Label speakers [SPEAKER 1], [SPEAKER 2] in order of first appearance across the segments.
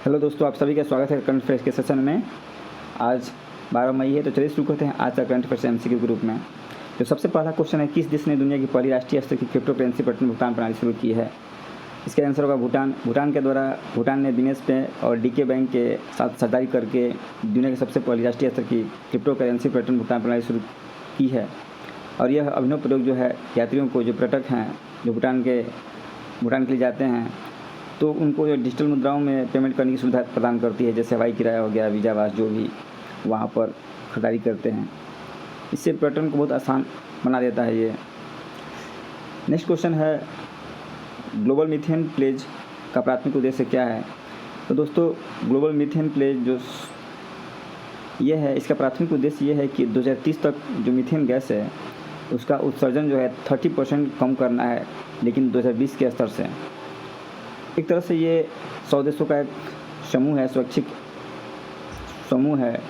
[SPEAKER 1] Hello दोस्तों, आप सभी का स्वागत है करंट अफेयर्स के सेशन में। आज 12 मई है, तो चलिए शुरू करते हैं आज का करंट अफेयर्स एमसीक्यू ग्रुप में। जो सबसे पहला क्वेश्चन है, किस देश ने दुनिया की पहली राष्ट्रीय स्तर की क्रिप्टो करेंसी पैटर्न भुगतान प्रणाली शुरू की है? इसका आंसर होगा भूटान। भूटान के द्वारा भूटान ने बिनेस पे और डीके बैंक के साथ साझेदारी करके दुनिया की सबसे पहली राष्ट्रीय स्तर की क्रिप्टो करेंसी पैटर्न भुगतान प्रणाली शुरू की है। और यह अभिनव प्रयोग जो है, यात्रियों को, जो पर्यटक हैं जो भूटान के लिए जाते हैं, तो उनको जो डिजिटल मुद्राओं में पेमेंट करने की सुविधा प्रदान करती है, जैसे हवाई किराया हो गया, वीज़ा पास, जो भी वहाँ पर खरीदारी करते हैं। इससे पर्यटन को बहुत आसान बना देता है ये। नेक्स्ट क्वेश्चन है, ग्लोबल मीथेन प्लेज का प्राथमिक उद्देश्य क्या है? तो दोस्तों, ग्लोबल मीथेन प्लेज जो ये है, इसका प्राथमिक उद्देश्य ये है कि 2030 तक जो मीथेन गैस है उसका उत्सर्जन जो है 30% कम करना है, लेकिन 2020 के स्तर से। एक तरह से ये 100 देशों का एक समूह है, स्वैच्छिक समूह है,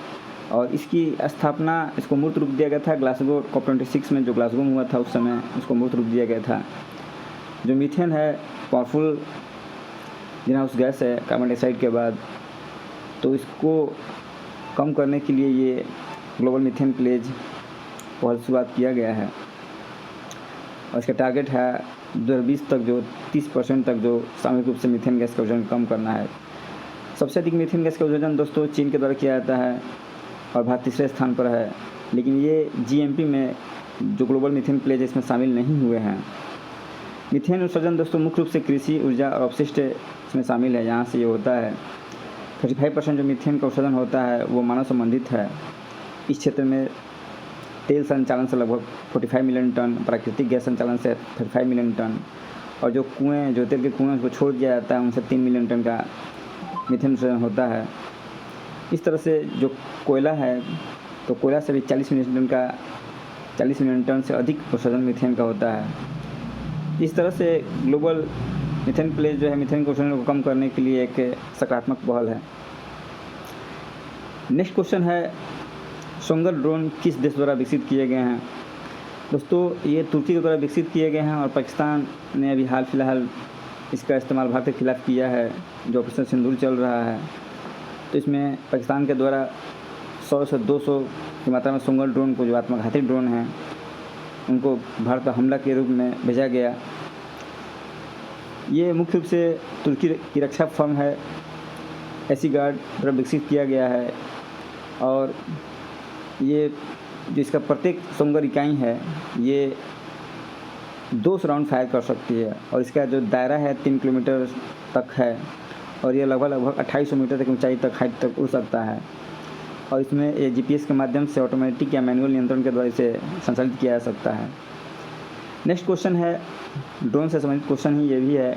[SPEAKER 1] और इसकी स्थापना, इसको मूर्त रूप दिया गया था ग्लासगो COP26 में, जो ग्लासगो में हुआ था उस समय उसको मूर्त रूप दिया गया था। जो मीथेन है, पावरफुल ग्रीन हाउस गैस है कार्बन डाइऑक्साइड के बाद, तो इसको कम करने के लिए ये ग्लोबल मीथेन प्लेज पहल शुरुआत किया गया है। और इसका टारगेट है 2020 तक जो 30% तक जो सामूहिक रूप से मीथेन गैस का उत्सर्जन कम करना है। सबसे अधिक मीथेन गैस का उत्सर्जन दोस्तों चीन के द्वारा किया जाता है और भारत तीसरे स्थान पर है, लेकिन ये GMP में जो ग्लोबल मीथेन प्लेज इसमें शामिल नहीं हुए हैं। मीथेन उत्सर्जन दोस्तों मुख्य रूप से कृषि, ऊर्जा और अपशिष्ट इसमें शामिल है, यहाँ से ये होता है। 35% जो मीथेन का उत्सर्जन होता है वो मानव संबंधित है। इस क्षेत्र में तेल संचालन से लगभग 45 मिलियन टन, प्राकृतिक गैस संचालन से 35 मिलियन टन, और जो कुएँ, जो तेल के कुएँ उसको छोड़ दिया जाता है, उनसे 3 मिलियन टन का मीथेन उत्सर्जन होता है। इस तरह से जो कोयला है, तो कोयला से भी 40 मिलियन टन से अधिक उत्सर्जन मीथेन का होता है। इस तरह से ग्लोबल मीथेन प्लेज जो है, मीथेन के उत्सर्जन को कम करने के लिए एक सकारात्मक पहल है। नेक्स्ट क्वेश्चन है, सोंगर ड्रोन किस देश द्वारा विकसित किए गए हैं? दोस्तों, ये तुर्की के द्वारा विकसित किए गए हैं और पाकिस्तान ने अभी हाल फिलहाल इसका इस्तेमाल भारत के खिलाफ किया है, जो ऑपरेशन सिंदूर चल रहा है। तो इसमें पाकिस्तान के द्वारा 100 से 200 की मात्रा में सोंगर ड्रोन को, जो आत्मघाती ड्रोन हैं, उनको भारत पर हमला के रूप में भेजा गया। ये मुख्य रूप से तुर्की की रक्षा फर्म है एसीगार्ड द्वारा विकसित किया गया है, और ये जो इसका प्रत्येक सोंगर इकाई है ये 2 राउंड फायर कर सकती है, और इसका जो दायरा है 3 किलोमीटर तक है, और ये लगभग 2800 मीटर तक ऊंचाई तक, हाइट तक उड़ सकता है। और इसमें ये GPS के माध्यम से ऑटोमेटिक या मैनुअल नियंत्रण के द्वारा इसे संचालित किया जा सकता है। नेक्स्ट क्वेश्चन है, ड्रोन से संबंधित क्वेश्चन ही ये भी है,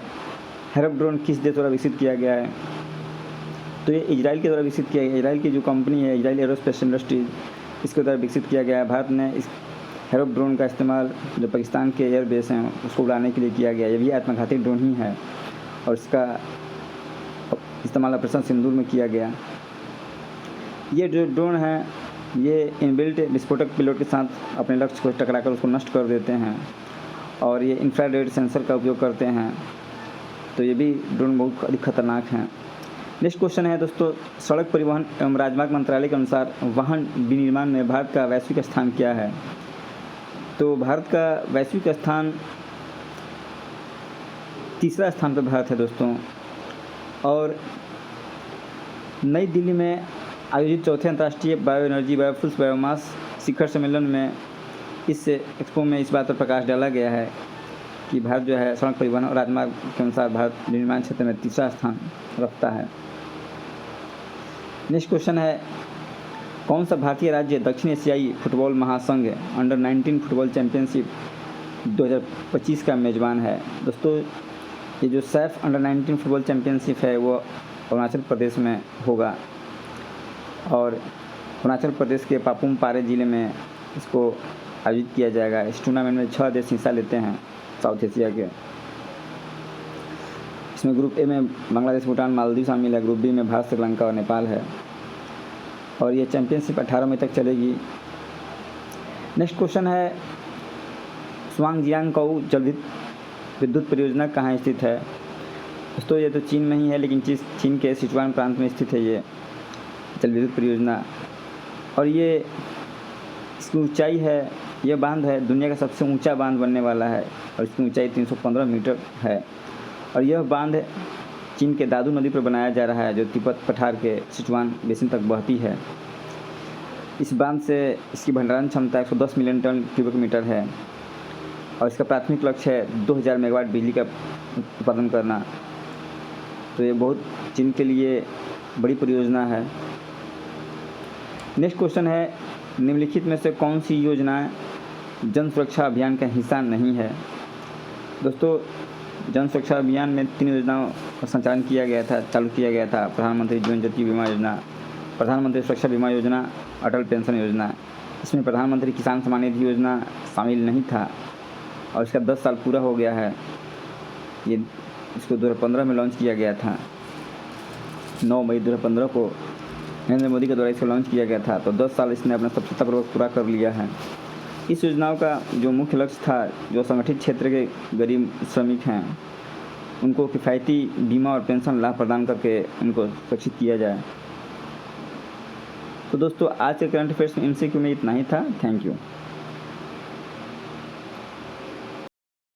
[SPEAKER 1] हेरप ड्रोन किस देश द्वारा विकसित किया गया है? तो ये इजराइल के द्वारा विकसित किया गया। इजराइल की जो कंपनी है, इजराइल एरोस्पेस इंडस्ट्रीज, इसके द्वारा विकसित किया गया है। भारत ने इस हेरप ड्रोन का इस्तेमाल जो पाकिस्तान के एयरबेस हैं उसको उड़ाने के लिए किया गया। ये भी आत्मघाती ड्रोन ही है, और इसका इस्तेमाल ऑपरेशन सिंदूर में किया गया। ये जो ड्रोन है ये इनबिल्ट विस्फोटक पिलोट के साथ अपने लक्ष्य को टकराकर उसको नष्ट कर देते हैं, और ये इंफ्रारेड सेंसर का उपयोग करते हैं। तो ये भी ड्रोन बहुत अधिक खतरनाक हैं। नेक्स्ट क्वेश्चन है दोस्तों, सड़क परिवहन एवं राजमार्ग मंत्रालय के अनुसार वाहन विनिर्माण में भारत का वैश्विक स्थान क्या है? तो भारत का वैश्विक स्थान, तीसरा स्थान पर भारत है दोस्तों। और नई दिल्ली में आयोजित चौथे अंतर्राष्ट्रीय बायो एनर्जी, बायोफ्यूल्स, बायोमास शिखर सम्मेलन में, इस एक्सपो में इस बात पर प्रकाश डाला गया है कि भारत जो है सड़क परिवहन और राजमार्ग के अनुसार भारत निर्माण क्षेत्र में तीसरा स्थान रखता है। नेक्स्ट क्वेश्चन है, कौन सा भारतीय राज्य दक्षिण एशियाई फुटबॉल महासंघ अंडर-19 फुटबॉल चैंपियनशिप 2025 का मेज़बान है? दोस्तों, ये जो सैफ अंडर-19 फुटबॉल चैंपियनशिप है वो अरुणाचल प्रदेश में होगा, और अरुणाचल प्रदेश के पापुम पारे ज़िले में इसको आयोजित किया जाएगा। इस टूर्नामेंट में 6 देश हिस्सा लेते हैं साउथ एशिया के। इसमें ग्रुप ए में बांग्लादेश, भूटान, मालदीव शामिल है। ग्रुप बी में भारत, श्रीलंका और नेपाल है, और ये चैंपियनशिप 18 मई तक चलेगी। नेक्स्ट क्वेश्चन है, स्वांगजियांग जल विद्युत परियोजना कहाँ स्थित है? दोस्तों ये तो चीन में ही है, लेकिन चीन के सिचुआन प्रांत में स्थित है ये जल विद्युत परियोजना। और ये इसकी ऊंचाई है, यह बांध है दुनिया का सबसे ऊंचा बांध बनने वाला है और इसकी ऊंचाई 315 मीटर है। और यह बांध चीन के दादू नदी पर बनाया जा रहा है, जो तिब्बत पठार के सिचुआन बेसिन तक बहती है। इस बांध से इसकी भंडारण क्षमता 110 मिलियन टन क्यूबिक मीटर है और इसका प्राथमिक लक्ष्य है 2000 मेगावाट बिजली का उत्पादन करना। तो ये बहुत चीन के लिए बड़ी परियोजना है। नेक्स्ट क्वेश्चन है, निम्नलिखित में से कौन सी योजना जन सुरक्षा अभियान का हिस्सा नहीं है? दोस्तों जन सुरक्षा अभियान में 3 योजनाओं का संचालन किया गया था, चालू किया गया था। प्रधानमंत्री जीवन ज्योति बीमा योजना, प्रधानमंत्री सुरक्षा बीमा योजना, अटल पेंशन योजना। इसमें प्रधानमंत्री किसान सम्मान निधि योजना शामिल नहीं था और इसका 10 साल पूरा हो गया है। ये इसको 2015 में लॉन्च किया गया था। 9 मई 2015 को नरेंद्र मोदी के द्वारा इसको लॉन्च किया गया था। तो 10 साल इसने अपना सफलतापूर्वक पूरा कर लिया है। इस योजनाओं का जो मुख्य लक्ष्य था, जो संगठित क्षेत्र के गरीब श्रमिक हैं उनको किफ़ायती बीमा और पेंशन लाभ प्रदान करके उनको सुरक्षित किया जाए। तो दोस्तों आज के करंट अफेयर्स में MCQ में इतना ही था। Thank you.